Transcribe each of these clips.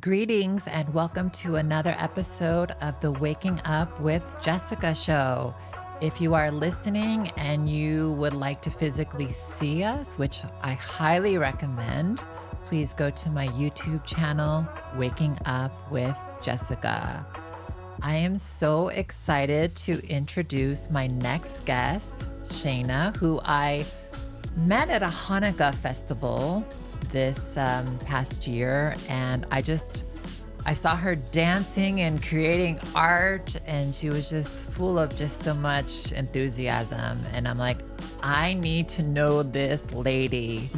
Greetings and welcome to another episode of the Waking Up with Jessica show. If you are listening and you would like to physically see us, which I highly recommend, please go to my YouTube channel, Waking Up with Jessica. I am so excited to introduce my next guest, Sheina, who I met at a Hanukkah festival this past year, and I saw her dancing and creating art, and she was just full of just so much enthusiasm, and I'm like, I need to know this lady.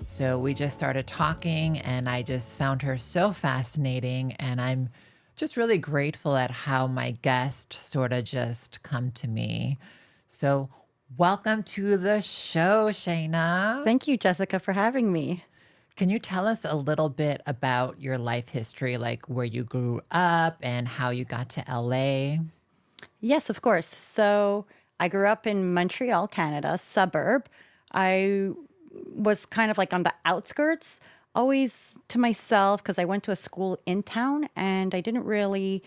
So we just started talking, and I just found her so fascinating, and I'm just really grateful at how my guests sort of just come to me. So welcome to the show, Sheina. Thank you, Jessica, for having me. Can you tell us a little bit about your life history, like where you grew up and how you got to LA? Yes, of course. So I grew up in Montreal, Canada, suburb. I was kind of like on the outskirts, always to myself because I went to a school in town and I didn't really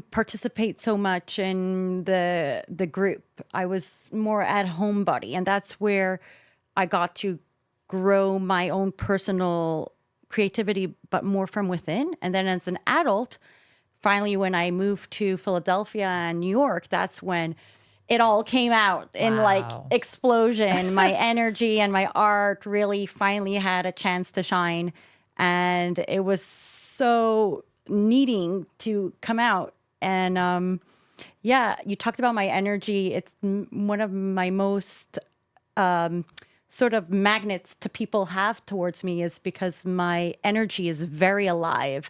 participate so much in the group. I was more at homebody, and that's where I got to grow my own personal creativity, but more from within. And then as an adult, finally, when I moved to Philadelphia and New York, that's when it all came out in like explosion. My energy and my art really finally had a chance to shine. And it was so needing to come out. And you talked about my energy. It's one of my most sort of magnets to people have towards me is because my energy is very alive.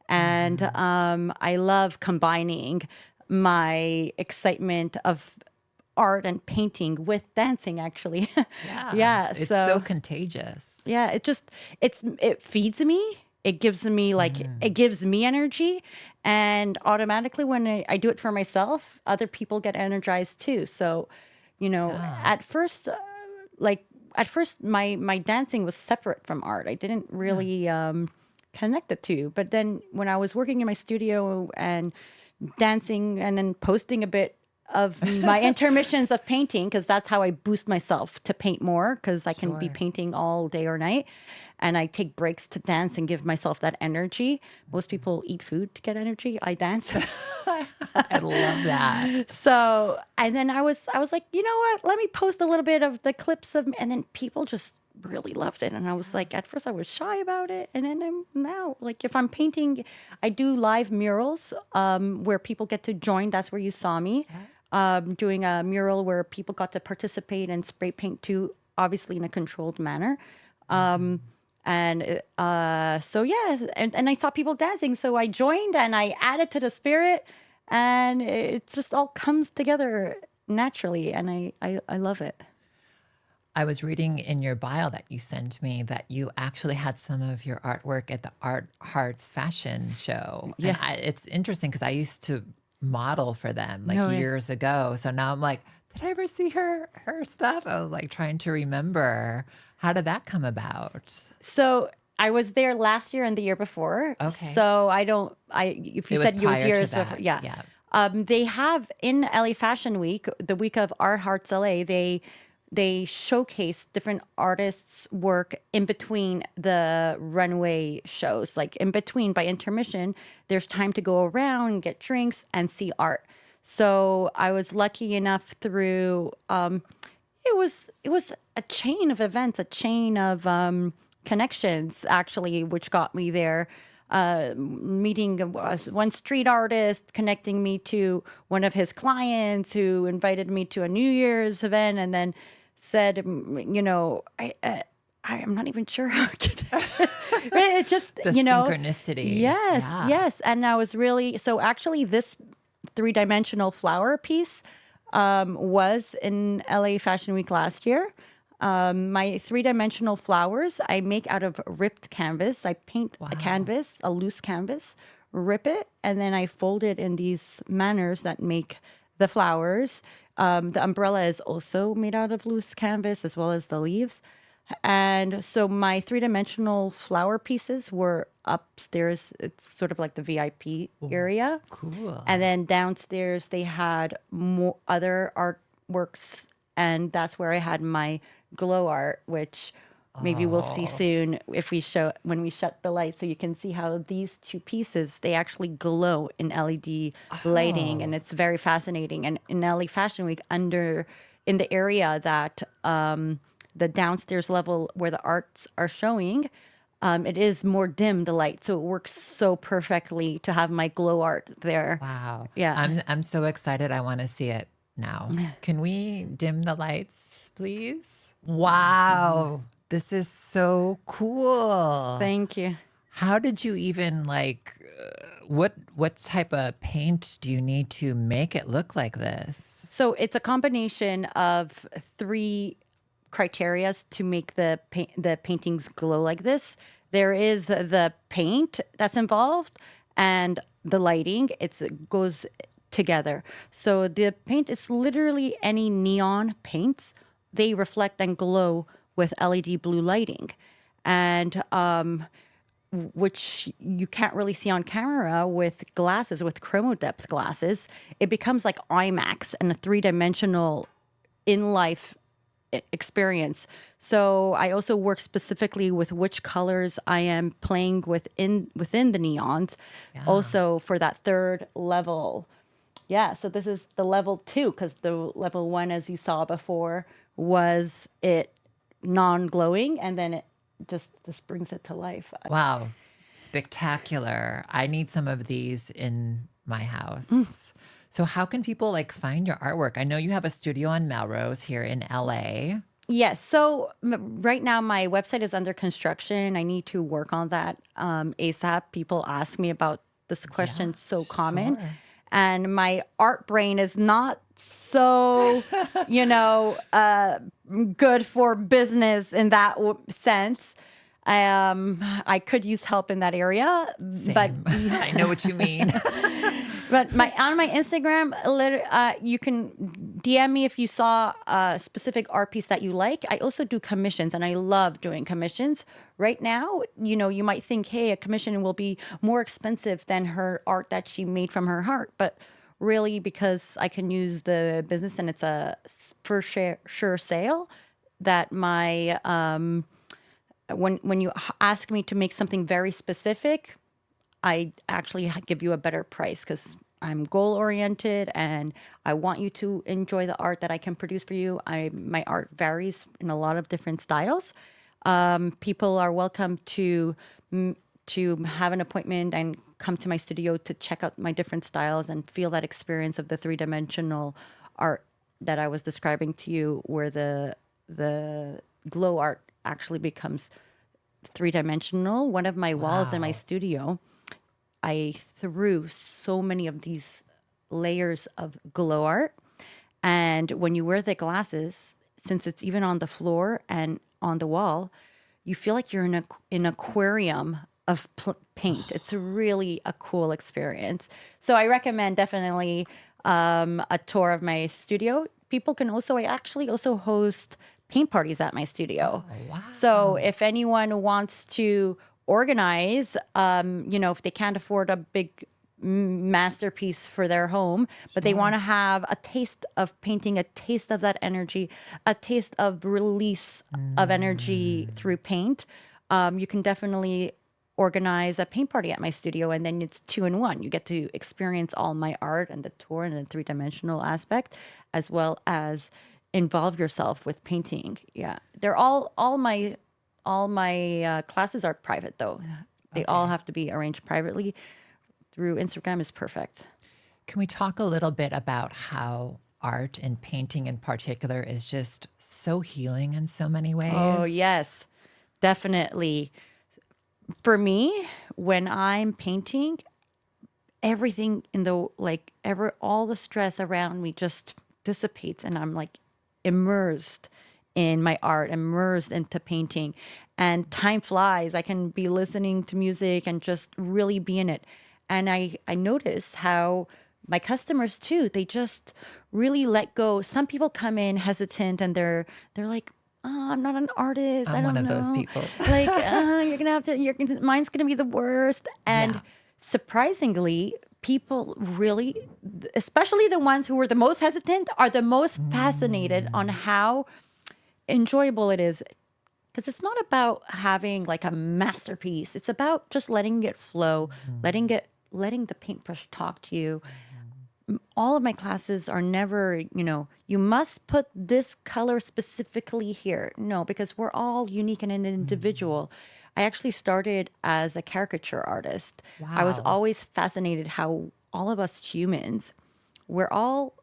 And I love combining my excitement of art and painting with dancing, actually. Yeah. It's so contagious. Yeah, it feeds me. It gives me it gives me energy. And automatically when I do it for myself, other people get energized too. So, at first, my dancing was separate from art. I didn't really connect the two. But then when I was working in my studio and dancing and then posting a bit of my intermissions of painting, because that's how I boost myself to paint more, because I can be painting all day or night. And I take breaks to dance and give myself that energy. Most people eat food to get energy. I dance. I love that. So, and then I was like, you know what? Let me post a little bit of the clips of, and then people just really loved it. And I was like, at first I was shy about it. And then now, like if I'm painting, I do live murals where people get to join. That's where you saw me doing a mural where people got to participate and spray paint too, obviously in a controlled manner. And I saw people dancing. So I joined and I added to the spirit, and it just all comes together naturally. And I love it. I was reading in your bio that you sent me that you actually had some of your artwork at the Art Hearts fashion show. Yeah. And it's interesting because I used to model for them years ago. So now I'm like, did I ever see her stuff? I was like trying to remember. How did that come about? So I was there last year and the year before. Okay. So if you said it was years before. Yeah. They have in LA Fashion Week, the week of Art Hearts LA, they showcase different artists' work in between the runway shows. Like in between, by intermission, there's time to go around, get drinks, and see art. So I was lucky enough through it was a chain of events, a chain of connections, actually, which got me there. Meeting one street artist, connecting me to one of his clients who invited me to a New Year's event, and then said, I'm not even sure how it could. It just, the synchronicity. Yes. And I was so actually this 3-dimensional flower piece was in LA Fashion Week last year. My 3-dimensional flowers I make out of ripped canvas. I paint a canvas, a loose canvas, rip it, and then I fold it in these manners that make the flowers. The umbrella is also made out of loose canvas as well as the leaves. And so my three-dimensional flower pieces were upstairs. It's sort of like the VIP area. Cool. And then downstairs they had more other artworks, and that's where I had my glow art, which maybe we'll see Oh, soon if we show when we shut the light, so you can see how these two pieces they actually glow in LED lighting, and oh, it's very fascinating. And in LA Fashion Week, under in the area that the downstairs level where the arts are showing, it is more dim the light, so it works so perfectly to have my glow art there. wow. Yeah. I'm so excited. I want to see it now. Can we dim the lights, please? Wow. This is so cool. Thank you. How did you even like what type of paint do you need to make it look like this? So it's a combination of three criterias to make the paintings glow like this. There is the paint that's involved and the lighting. It goes together. So the paint is literally any neon paints. They reflect and glow with LED blue lighting, and which you can't really see on camera with glasses, with chromo depth glasses. It becomes like IMAX and a three-dimensional in life experience. So I also work specifically with which colors I am playing within the neons, also for that third level. Yeah, so this is the level 2, because the level 1, as you saw before, was it non-glowing, and then it just this brings it to life. Wow. Spectacular. I need some of these in my house. So how can people like find your artwork? I know you have a studio on Melrose here in LA. Yes. So right now my website is under construction. I need to work on that ASAP. People ask me about this question, so common. Sure. And my art brain is not so, good for business in that sense. I could use help in that area, but Same. I know what you mean. But on my Instagram, you can DM me if you saw a specific art piece that you like. I also do commissions, and I love doing commissions. Right now, you might think, hey, a commission will be more expensive than her art that she made from her heart. But really, because I can use the business and it's a for sure sale, that my when you ask me to make something very specific, I actually give you a better price, because I'm goal oriented and I want you to enjoy the art that I can produce for you. My art varies in a lot of different styles. People are welcome to have an appointment and come to my studio to check out my different styles and feel that experience of the three-dimensional art that I was describing to you, where the glow art actually becomes three-dimensional. One of my walls in my Wow. studio, I threw so many of these layers of glow art. And when you wear the glasses, since it's even on the floor and on the wall, you feel like you're in an aquarium of paint. It's really a cool experience. So I recommend definitely a tour of my studio. People can also, I actually also host paint parties at my studio. Oh, wow. So if anyone wants to organize, if they can't afford a big masterpiece for their home, but they want to have a taste of painting, a taste of that energy, a taste of release of energy through paint, you can definitely organize a paint party at my studio, and then it's 2 in 1. You get to experience all my art and the tour and the three-dimensional aspect, as well as involve yourself with painting. Yeah, they're all my classes are private, though. They all have to be arranged privately. Through Instagram is perfect. Can we talk a little bit about how art and painting in particular is just so healing in so many ways? Oh, yes, definitely. For me, when I'm painting, everything in the all the stress around me just dissipates, and I'm like immersed in my art, immersed into painting, and time flies. I can be listening to music and just really be in it. And I notice how my customers too, they just really let go. Some people come in hesitant and they're like, oh, I'm not an artist. I I'm one don't of those know. people. Like, mine's going to be the worst. Yeah. And surprisingly, people really, especially the ones who were the most hesitant, are the most fascinated on how enjoyable it is. Because it's not about having like a masterpiece. It's about just letting it flow, letting the paintbrush talk to you. All of my classes are never, you must put this color specifically here. No, because we're all unique and an individual. I actually started as a caricature artist. I was Wow. always fascinated how all of us humans, we're all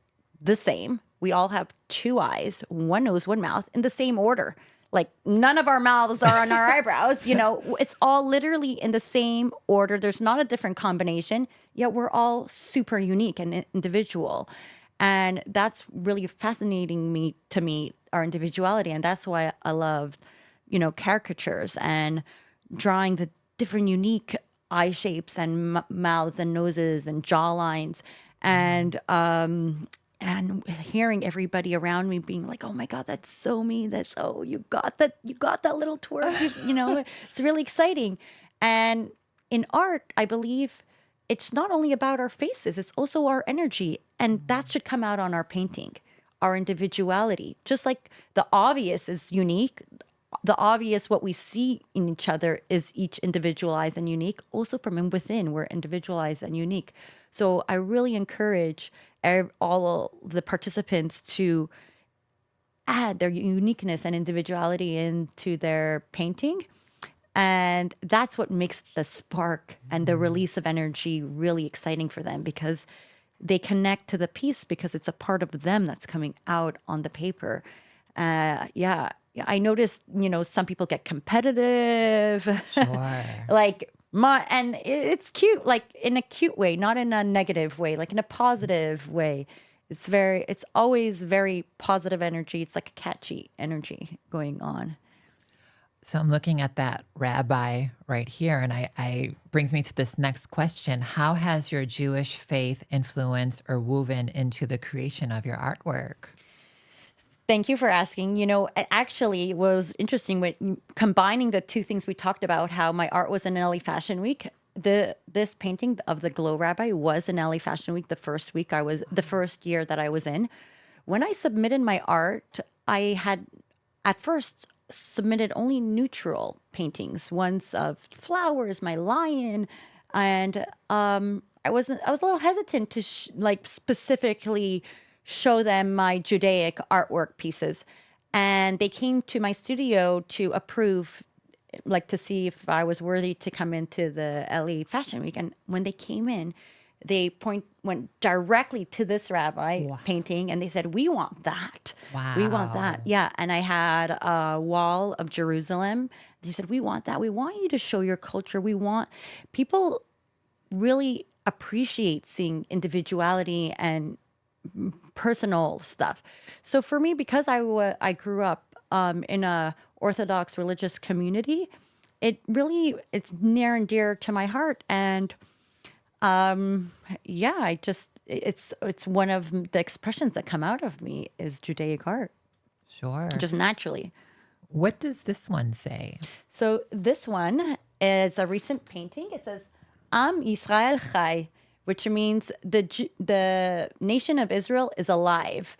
the same. We all have two eyes, one nose, one mouth in the same order. Like none of our mouths are on our eyebrows, it's all literally in the same order. There's not a different combination, yet we're all super unique and individual. And that's really fascinating to me, our individuality. And that's why I love, caricatures and drawing the different unique eye shapes and mouths and noses and jaw lines. And hearing everybody around me being like, "Oh my God, that's so me. That's you got that little twerk." It's really exciting. And in art, I believe it's not only about our faces; it's also our energy, and that should come out on our painting, our individuality. Just like the obvious is unique, the obvious what we see in each other is each individualized and unique. Also, from within, we're individualized and unique. So I really encourage all the participants to add their uniqueness and individuality into their painting. And that's what makes the spark and the release of energy really exciting for them, because they connect to the piece because it's a part of them that's coming out on the paper. Yeah. I noticed, some people get competitive. Sure. Like and it's cute, like in a cute way, not in a negative way, like in a positive way. It's always very positive energy. It's like a catchy energy going on. So I'm looking at that rabbi right here, and I brings me to this next question. How has your Jewish faith influenced or woven into the creation of your artwork? Thank you for asking. Actually, it was interesting with combining the two things we talked about, how my art was in LA Fashion Week. This painting of the Glow Rabbi was in LA Fashion Week the first year that I was in. When I submitted my art, I had at first submitted only neutral paintings, ones of flowers, my lion, and I was a little hesitant to specifically show them my Judaic artwork pieces. And they came to my studio to approve, like to see if I was worthy to come into the LA Fashion Week. And when they came in, they went directly to this rabbi painting and they said, "We want that. We want that." Wow. Yeah. And I had a wall of Jerusalem. They said, "We want that. We want you to show your culture. We want people really appreciate seeing individuality and personal stuff." So for me, because I grew up in a Orthodox religious community, it's near and dear to my heart. And yeah, it's one of the expressions that come out of me is Judaic art, Sure. just naturally. What does this one say? So this one is a recent painting. It says Am Yisrael Chai, which means the nation of Israel is alive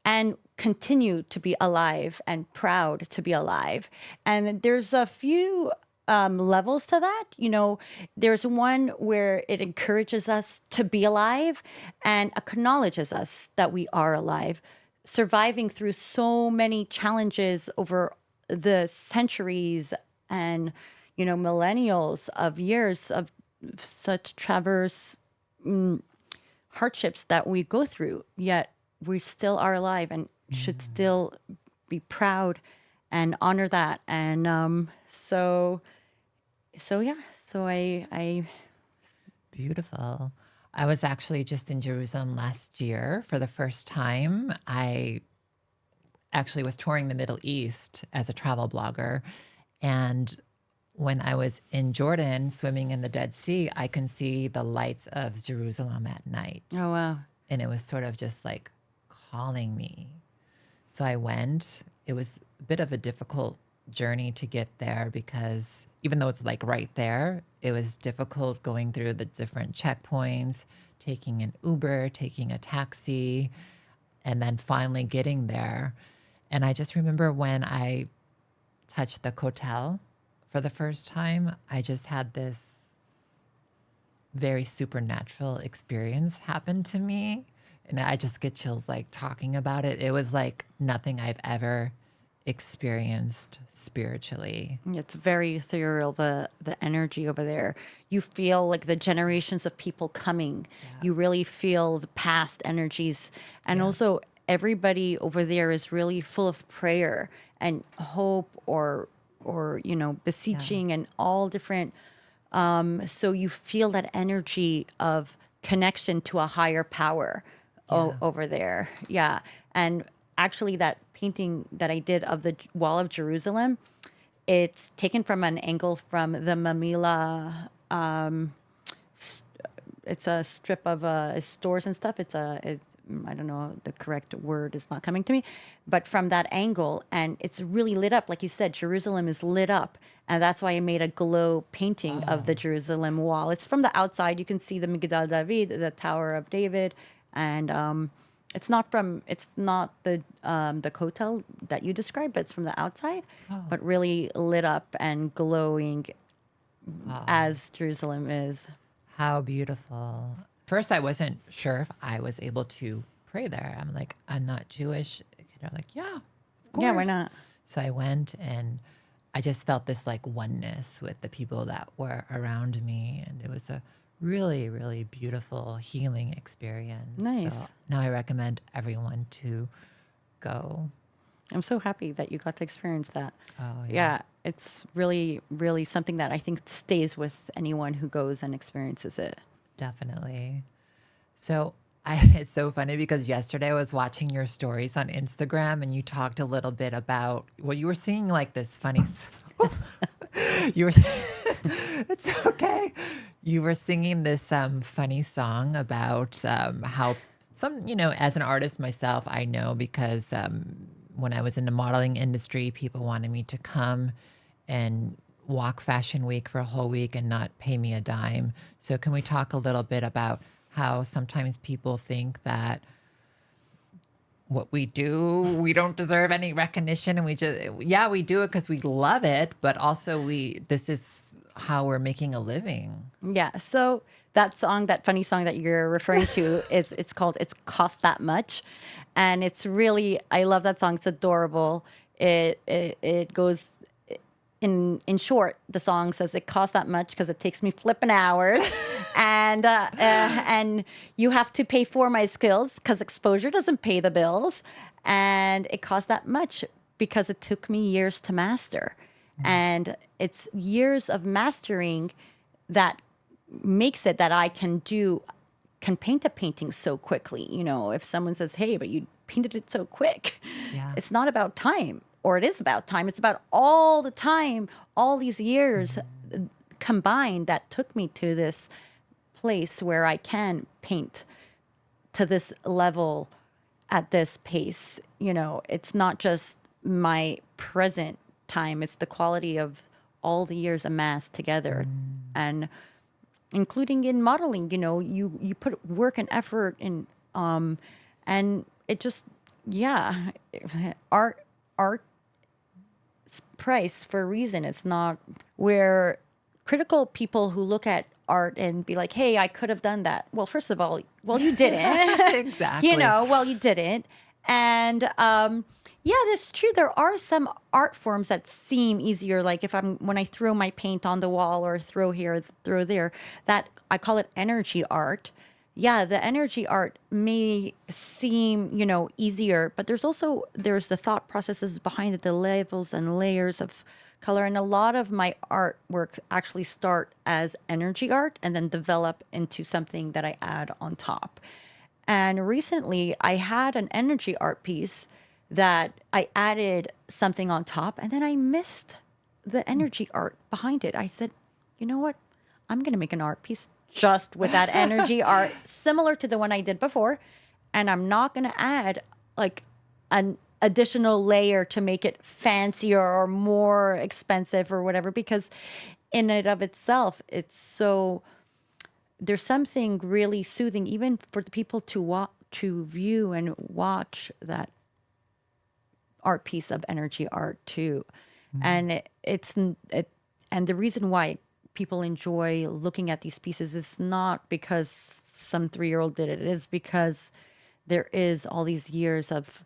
and continue to be alive and proud to be alive. And there's a few levels to that. There's one where it encourages us to be alive and acknowledges us that we are alive, surviving through so many challenges over the centuries and, millennials of years of such traverse hardships that we go through, yet we still are alive and should still be proud and honor that. And I Beautiful. I was actually just in Jerusalem last year for the first time. I actually was touring the Middle East as a travel blogger. And when I was in Jordan swimming in the Dead Sea, I can see the lights of Jerusalem at night. Oh, wow. And it was sort of just like calling me. So I went. it was a bit of a difficult journey to get there because even though it's like right there, it was difficult going through the different checkpoints, taking an Uber, taking a taxi, and then finally getting there. And I just remember when I touched the hotel for the first time, I just had this very supernatural experience happen to me. And I just get chills like talking about it. It was like nothing I've ever experienced spiritually. It's very ethereal, the energy over there. You feel like the generations of people coming. You really feel the past energies. And also everybody over there is really full of prayer and hope or beseeching and all different so you feel that energy of connection to a higher power over there. Yeah. And actually, that painting that I did of the Wall of Jerusalem, it's taken from an angle from the Mamila. It's a strip of stores and stuff. It's I don't know, the correct word is not coming to me, but from that angle, and it's really lit up. Like you said, Jerusalem is lit up, and that's why I made a glow painting of the Jerusalem wall. It's from the outside. You can see the Migdal David, the Tower of David, and it's not the hotel that you described, but it's from the outside, but really lit up and glowing as Jerusalem is. How beautiful. First, I wasn't sure if I was able to pray there. I'm like, I'm not Jewish. They're like, yeah, of course. Yeah, why not? So I went and I just felt this like oneness with the people that were around me. And it was a really, really beautiful healing experience. Nice. So now I recommend everyone to go. I'm so happy that you got to experience that. Oh, Yeah, it's really, really something that I think stays with anyone who goes and experiences it. Definitely. So it's so funny because yesterday I was watching your stories on Instagram and you talked a little bit about, well, you were seeing like this funny, you were, it's okay. You were singing this funny song about how some, as an artist myself, I know because when I was in the modeling industry, people wanted me to come and walk Fashion Week for a whole week and not pay me a dime. So can we talk a little bit about how sometimes people think that what we do, we don't deserve any recognition, and we do it because we love it, but also this is how we're making a living. Yeah. So that song, that funny song that you're referring to, it's called "It's Cost That Much," and it's really, I love that song. It's adorable. It goes. In short, the song says it costs that much because it takes me flipping hours, and you have to pay for my skills because exposure doesn't pay the bills, and it costs that much because it took me years to master, and it's years of mastering that makes it that I can paint a painting so quickly. If someone says, "Hey, but you painted it so quick," it's not about time. Or it is about time. It's about all the time, all these years combined that took me to this place where I can paint to this level at this pace. It's not just my present time. It's the quality of all the years amassed together. And including in modeling, you put work and effort in, and it just, art price for a reason. It's not where critical people who look at art and be like, hey, I could have done that. Well, first of all, you didn't. Exactly. You didn't. And that's true. There are some art forms that seem easier. Like when I throw my paint on the wall or throw here, throw there, that I call it energy art. Yeah, the energy art may seem, easier, but there's the thought processes behind it, the levels and layers of color. And a lot of my artwork actually start as energy art and then develop into something that I add on top. And recently I had an energy art piece that I added something on top and then I missed the energy art behind it. I said, you know what? I'm going to make an art piece just with that energy art, similar to the one I did before. And I'm not going to add like additional layer to make it fancier or more expensive or whatever, because in and of itself, it's so, there's something really soothing, even for the people to view and watch that art piece of energy art too. And and the reason why people enjoy looking at these pieces is not because some 3-year-old did it. It is because there is all these years of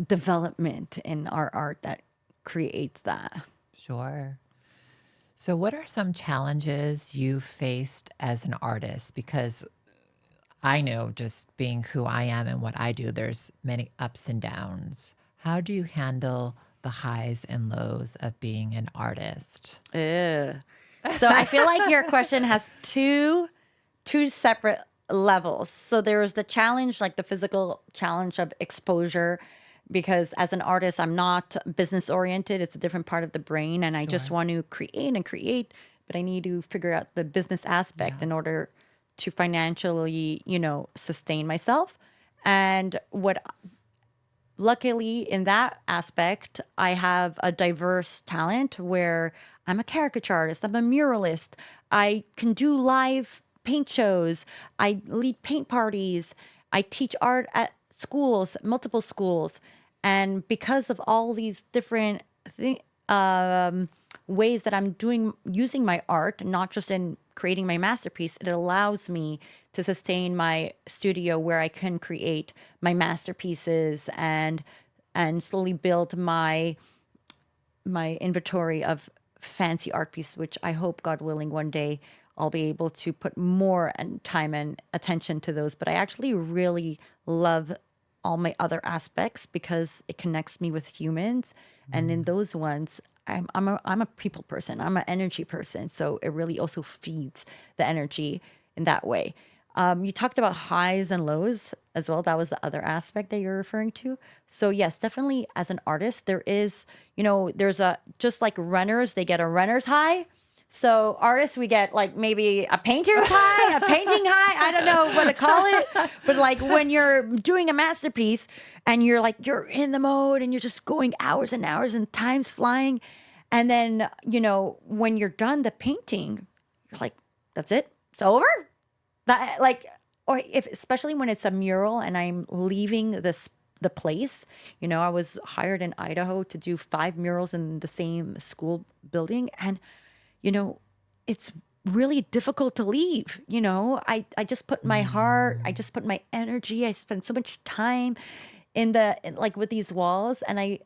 development in our art that creates that. Sure. So, what are some challenges you faced as an artist? Because I know, just being who I am and what I do, there's many ups and downs. How do you handle the highs and lows of being an artist? Ugh. So I feel like your question has two separate levels. So there's the challenge, like the physical challenge of exposure, because as an artist, I'm not business oriented. It's a different part of the brain, and I just want to create and create, but I need to figure out the business aspect in order to financially, sustain myself. And luckily in that aspect, I have a diverse talent where I'm a caricature artist, I'm a muralist, I can do live paint shows, I lead paint parties, I teach art at schools, multiple schools. And because of all these different ways that I'm using my art, not just in creating my masterpiece, it allows me to sustain my studio where I can create my masterpieces and slowly build my inventory of fancy art pieces, which I hope, God willing, one day I'll be able to put more time and attention to those. But I actually really love all my other aspects because it connects me with humans. And in those ones, I'm a people person. I'm an energy person. So it really also feeds the energy in that way. You talked about highs and lows as well. That was the other aspect that you're referring to. So yes, definitely as an artist, there is, there's just like runners, they get a runner's high. So artists, we get like maybe a painter's high, a painting high. I don't know what to call it. But like when you're doing a masterpiece and you're in the mode and you're just going hours and hours and time's flying. And then, when you're done the painting, you're like, that's it. It's over. That or especially when it's a mural and I'm leaving the place. I was hired in Idaho to do 5 murals in the same school building. And it's really difficult to leave. I just put my heart, I just put my energy, I spend so much time with these walls, and I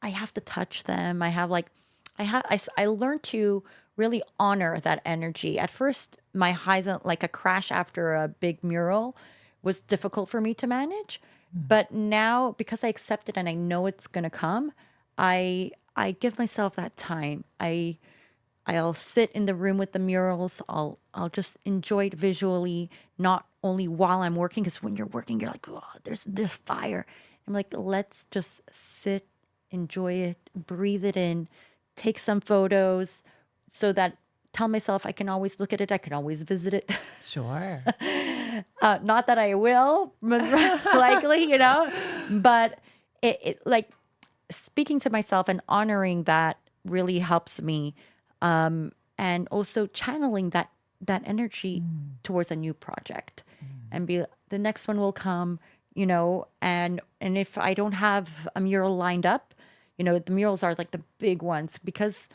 have to touch them. I learned to really honor that energy. At first, my highs, like a crash after a big mural, was difficult for me to manage. But now, because I accept it and I know it's going to come, I give myself that time. I'll sit in the room with the murals. I'll just enjoy it visually, not only while I'm working, because when you're working, you're like, oh, there's fire. I'm like, let's just sit, enjoy it, breathe it in, take some photos, so that tell myself I can always look at it, I can always visit it. Sure. Not that I will, most likely, but it like speaking to myself and honoring that really helps me. And also channeling that energy towards a new project, and the next one will come, and if I don't have a mural lined up, the murals are like the big ones, because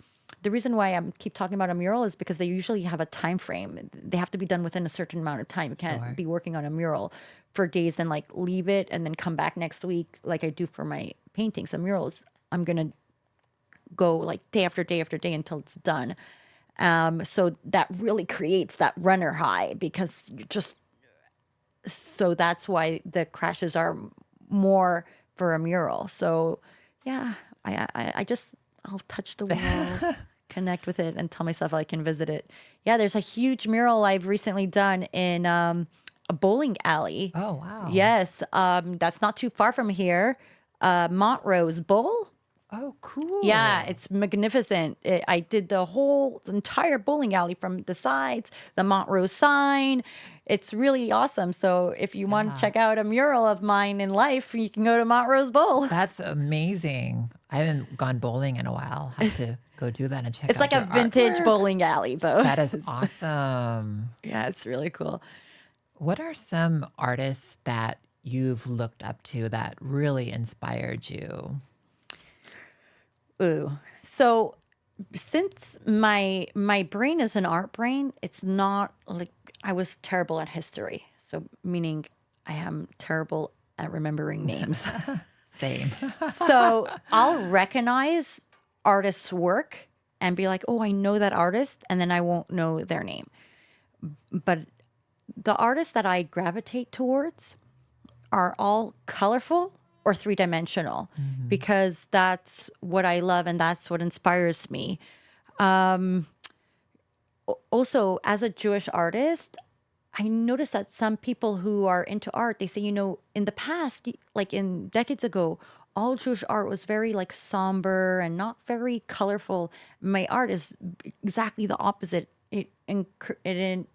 the reason why I keep talking about a mural is because they usually have a time frame. They have to be done within a certain amount of time. You can't be working on a mural for days and leave it and then come back next week like I do for my paintings. Some murals, I'm going to go day after day after day until it's done. So that really creates that runner high, because so that's why the crashes are more for a mural. So yeah, I'll touch the wall, connect with it, and tell myself I can visit it. Yeah, there's a huge mural I've recently done in a bowling alley. Oh, wow. Yes, that's not too far from here. Montrose Bowl. Oh, cool. Yeah, it's magnificent. I did the entire bowling alley from the sides, the Montrose sign. It's really awesome. So if you want to Yeah. check out a mural of mine in life, you can go to Montrose Bowl. That's amazing. I haven't gone bowling in a while. Have to go do that and check It's like out a your vintage artwork. bowling alley, though. That is awesome. Yeah, it's really cool. What are some artists that you've looked up to that really inspired you? Ooh. So since my brain is an art brain, it's not like I was terrible at history. So meaning I am terrible at remembering names. Same. So I'll recognize artists' work and be like, oh, I know that artist, and then I won't know their name. But the artists that I gravitate towards are all colorful or three-dimensional because that's what I love and that's what inspires me. Also, as a Jewish artist, I noticed that some people who are into art, they say, in the past, like in decades ago, all Jewish art was very like somber and not very colorful. My art is exactly the opposite. It imbues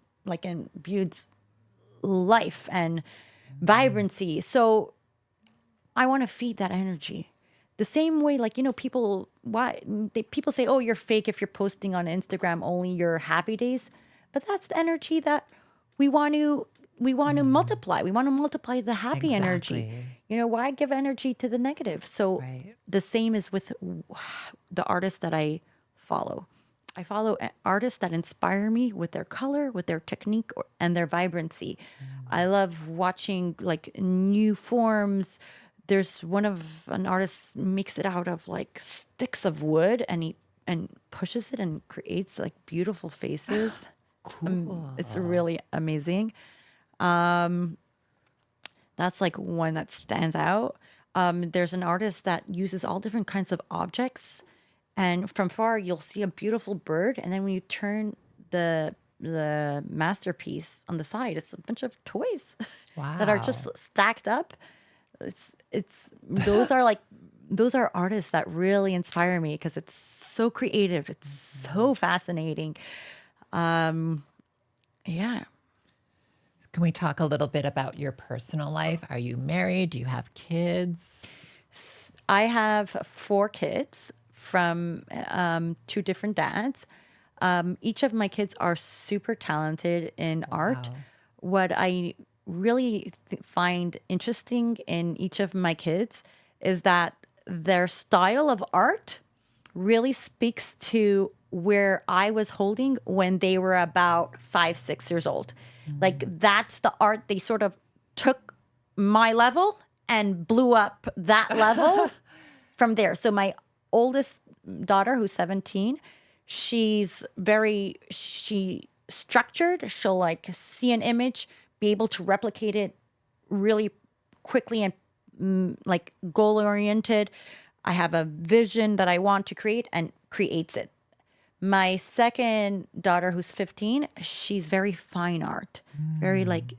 life and vibrancy. So I want to feed that energy. The same way, like, people say, oh, you're fake if you're posting on Instagram only your happy days. But that's the energy that we want to multiply. We want to multiply the happy energy. Exactly. Why give energy to the negative? So Right. the same is with the artists that I follow. I follow artists that inspire me with their color, with their technique, and their vibrancy. I love watching like new forms. There's an artist makes it out of like sticks of wood, and he pushes it and creates like beautiful faces. Cool. It's really amazing. That's like one that stands out. There's an artist that uses all different kinds of objects, and from far you'll see a beautiful bird, and then when you turn the masterpiece on the side, it's a bunch of toys that are just Wow. stacked up. It's those are artists that really inspire me because it's so creative. It's so fascinating. Yeah. Can we talk a little bit about your personal life? Are you married? Do you have kids? I have 4 kids from two different dads. Each of my kids are super talented in art. Wow. What I really find interesting in each of my kids is that their style of art really speaks to where I was holding when they were about 5, 6 years old. Like that's the art they sort of took my level and blew up that level from there. So my oldest daughter, who's 17, she's she structured. She'll like see an image, be able to replicate it really quickly and like goal oriented. I have a vision that I want to create and creates it. My second daughter, who's 15, she's very fine art, very like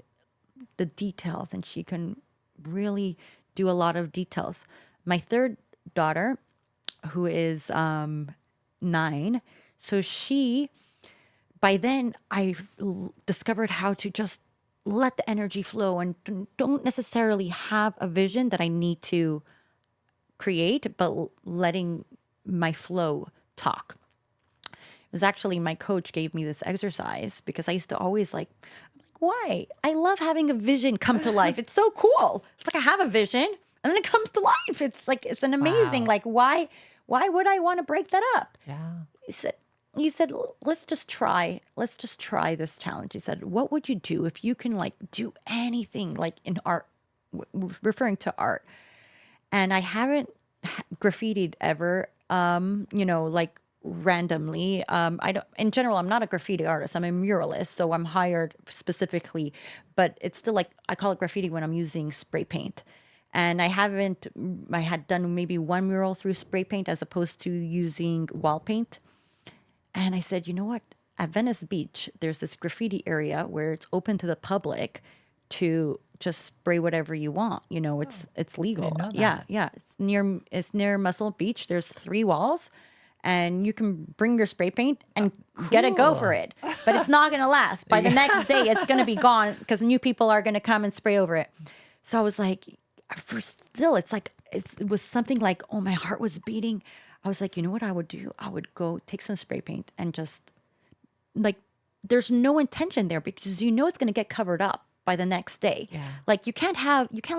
the details, and she can really do a lot of details. My third daughter, who is 9, so by then I discovered how to just let the energy flow and don't necessarily have a vision that I need to create, but letting my flow talk. It was actually my coach gave me this exercise because I used to always like, why? I love having a vision come to life. It's so cool. It's like I have a vision and then it comes to life. It's like it's an amazing. Wow. Like why would I want to break that up? Yeah. He said, let's just try this challenge. He said, what would you do if you can like do anything like in art, referring to art? And I haven't graffitied ever, like randomly. I don't, in general, I'm not a graffiti artist. I'm a muralist. So I'm hired specifically, but it's still like, I call it graffiti when I'm using spray paint. And I had done maybe one mural through spray paint as opposed to using wall paint. And I said, you know what? At Venice Beach, there's this graffiti area where it's open to the public to just spray whatever you want. You know, it's legal. know Yeah, that. yeah. It's near Muscle Beach. There's 3 walls, and you can bring your spray paint and get a go for Cool. it. But it's not gonna last. By the next day, it's gonna be gone because new people are gonna come and spray over it. So I was like, for still, it's like it was something like, oh, my heart was beating. I was like, you know what I would do? I would go take some spray paint and just like there's no intention there because you know it's going to get covered up by the next day. Yeah. Like you can't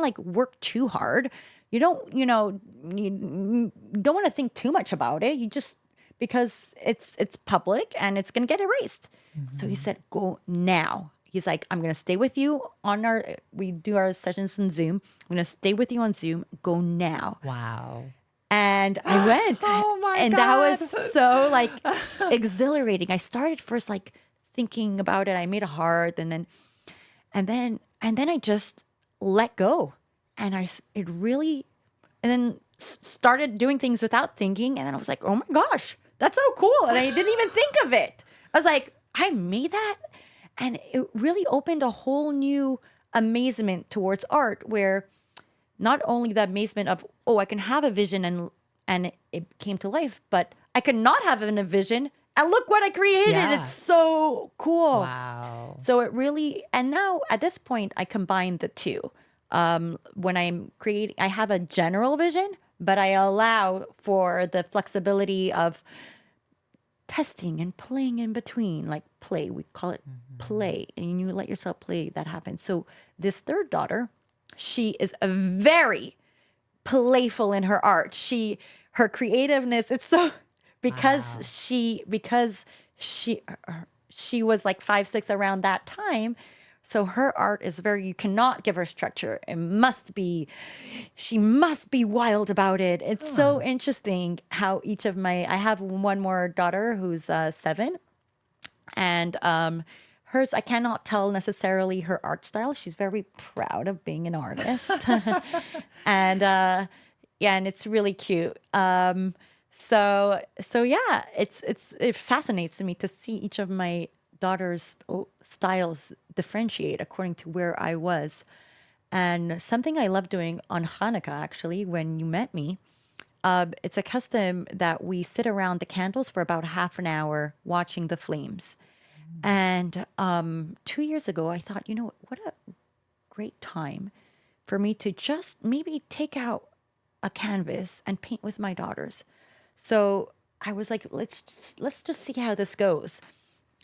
like work too hard. You don't, you don't want to think too much about it. You just because it's public and it's going to get erased. So he said, "Go now." He's like, "I'm going to stay with you we do our sessions on Zoom. I'm going to stay with you on Zoom. Go now." Wow. And I went. Oh my and God. that was so like exhilarating. I started first like thinking about it. I made a heart and then I just let go. And it really and then started doing things without thinking, and then I was like, "Oh my gosh, that's so cool." And I didn't even think of it. I was like, "I made that?" And it really opened a whole new amazement towards art where not only the amazement of, oh, I can have a vision and it came to life, but I could not have a vision and look what I created. Yeah. It's so cool. Wow. So it really, and now at this point, I combine the two. When I'm creating, I have a general vision, but I allow for the flexibility of testing and playing in between, like play. We call it play, and you let yourself play. That happens. So this third daughter, she is a very playful in her art. Her creativeness. It's so because she was like 5, 6 around that time. So her art is very, you cannot give her structure. She must be wild about it. It's so interesting how I have one more daughter who's 7. And hers, I cannot tell necessarily her art style. She's very proud of being an artist. And yeah, and it's really cute. So yeah, it fascinates me to see each of my daughter's styles differentiate according to where I was. And something I love doing on Hanukkah, actually, when you met me, it's a custom that we sit around the candles for about half an hour watching the flames. And 2 years ago, I thought, what a great time for me to just maybe take out a canvas and paint with my daughters. So I was like, let's just see how this goes.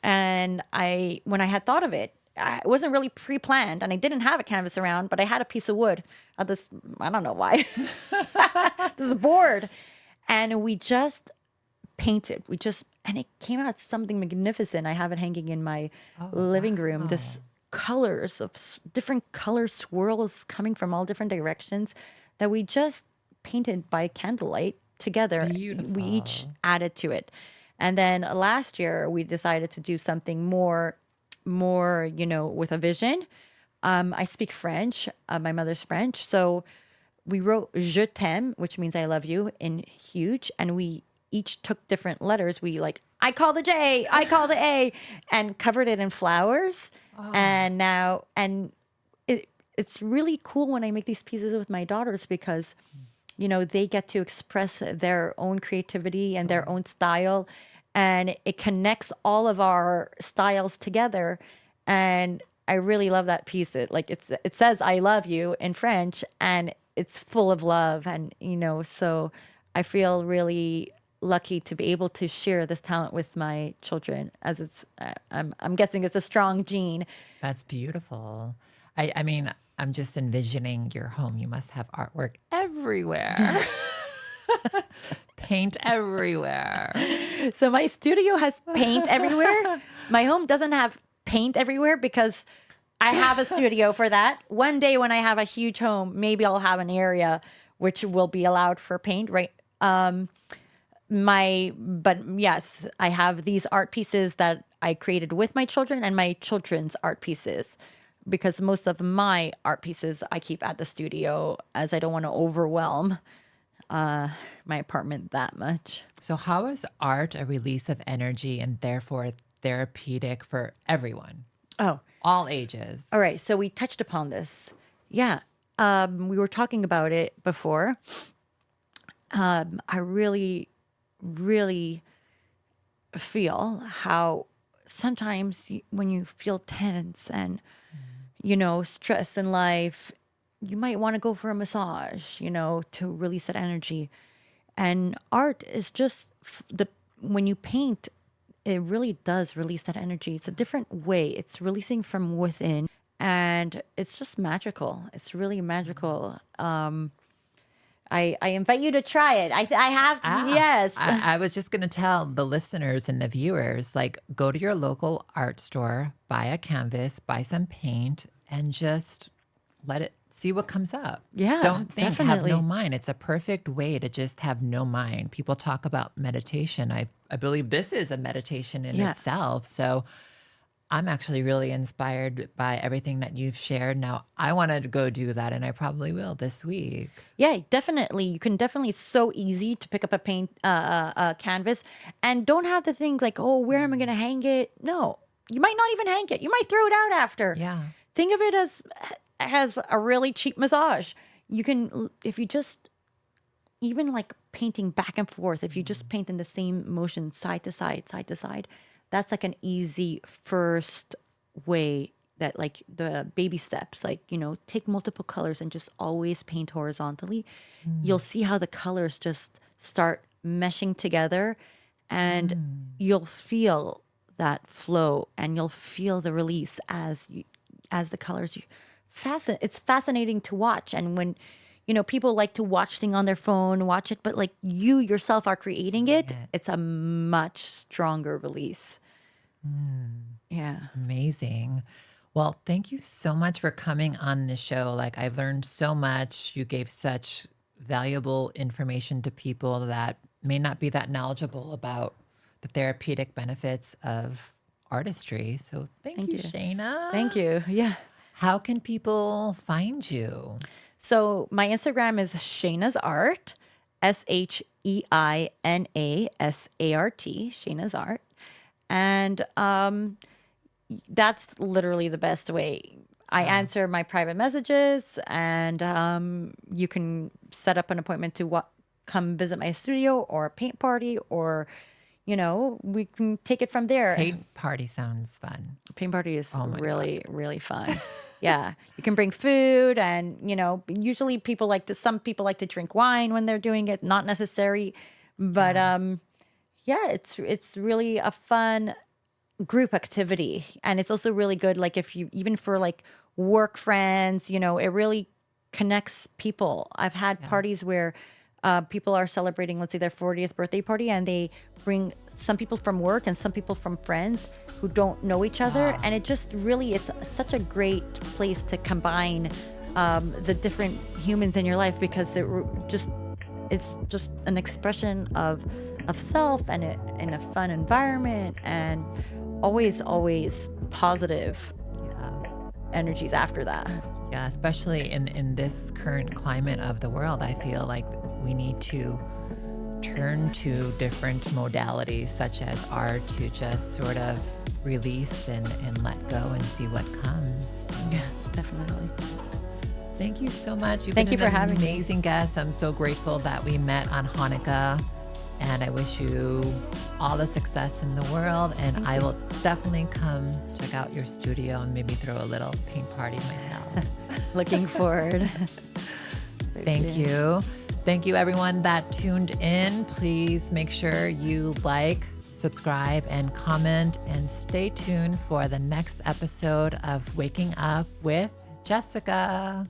And when I had thought of it, it wasn't really pre-planned, and I didn't have a canvas around, but I had a piece of wood. I don't know why, this board, and we just painted. And it came out something magnificent. I have it hanging in my living room. This colors of different color swirls coming from all different directions that we just painted by candlelight together. Beautiful. We each added to it. And then last year we decided to do something more, with a vision. I speak French. My mother's French. So we wrote "Je t'aime," which means "I love you" in huge. And we each took different letters. I call the J, I call the A, and covered it in flowers. And it's really cool when I make these pieces with my daughters because, they get to express their own creativity and their own style. And it connects all of our styles together. And I really love that piece. It says "I love you" in French, and it's full of love. And, so I feel really lucky to be able to share this talent with my children, as I'm guessing it's a strong gene. That's beautiful. I mean, I'm just envisioning your home. You must have artwork everywhere. Paint everywhere. So my studio has paint everywhere. My home doesn't have paint everywhere because I have a studio for that. One day when I have a huge home, maybe I'll have an area which will be allowed for paint, right? But yes, I have these art pieces that I created with my children and my children's art pieces, because most of my art pieces I keep at the studio as I don't want to overwhelm my apartment that much. So how is art a release of energy and therefore therapeutic for everyone? Oh, All ages. all right. So we touched upon this. Yeah. We were talking about it before. I really, really feel how sometimes when you feel tense and, stress in life, you might want to go for a massage, to release that energy. And art is just when you paint, it really does release that energy. It's a different way. It's releasing from within, and it's just magical. It's really magical. I invite you to try it. I have to, yes. I was just going to tell the listeners and the viewers, like, go to your local art store, buy a canvas, buy some paint, and just let it see what comes up. Yeah, Don't think, have definitely. no mind. It's a perfect way to just have no mind. People talk about meditation. I believe this is a meditation in Yeah. itself. So I'm actually really inspired by everything that you've shared. Now, I wanted to go do that, and I probably will this week. Yeah, definitely. You can definitely. It's so easy to pick up a paint canvas, and don't have to think like, oh, where am I going to hang it? No, you might not even hang it. You might throw it out after. Yeah. Think of it as a really cheap massage. You can, if you just even like painting back and forth. If you just paint in the same motion, side to side, side to side, that's like an easy first way, that like the baby steps, like, take multiple colors and just always paint horizontally. You'll see how the colors just start meshing together, and you'll feel that flow, and you'll feel the release as the colors. It's fascinating to watch. And when, people like to watch things on their phone, watch it, but like you yourself are creating it, it's a much stronger release. Yeah. Amazing. Well, thank you so much for coming on the show. Like, I've learned so much. You gave such valuable information to people that may not be that knowledgeable about the therapeutic benefits of artistry. So thank you, Sheina. Thank you. Yeah. How can people find you? So my Instagram is Sheina's Art, SheinasArt, Sheina's Art. And that's literally the best way. I answer my private messages, and you can set up an appointment to come visit my studio or a paint party, or, we can take it from there. Paint party sounds fun. Paint party is really, really fun. Yeah. You can bring food, and, usually some people like to drink wine when they're doing it. Not necessary, but yeah, it's really a fun group activity. And it's also really good, like, if you, even for like work friends, it really connects people. I've had parties where people are celebrating, let's say, their 40th birthday party, and they bring some people from work and some people from friends who don't know each other. And it just really, it's such a great place to combine the different humans in your life, because it's just an expression of self, and in a fun environment, and always positive energies after that. Yeah, especially in this current climate of the world, I feel like we need to turn to different modalities such as art to just sort of release and let go and see what comes. Yeah, definitely. Thank you so much. Thank you for having me. Amazing guest. I'm so grateful that we met on Hanukkah, and I wish you all the success in the world. And I will definitely come check out your studio and maybe throw a little paint party myself. Looking forward. Thank you. Thank you, everyone that tuned in. Please make sure you like, subscribe, and comment, and stay tuned for the next episode of Waking Up with Jessica.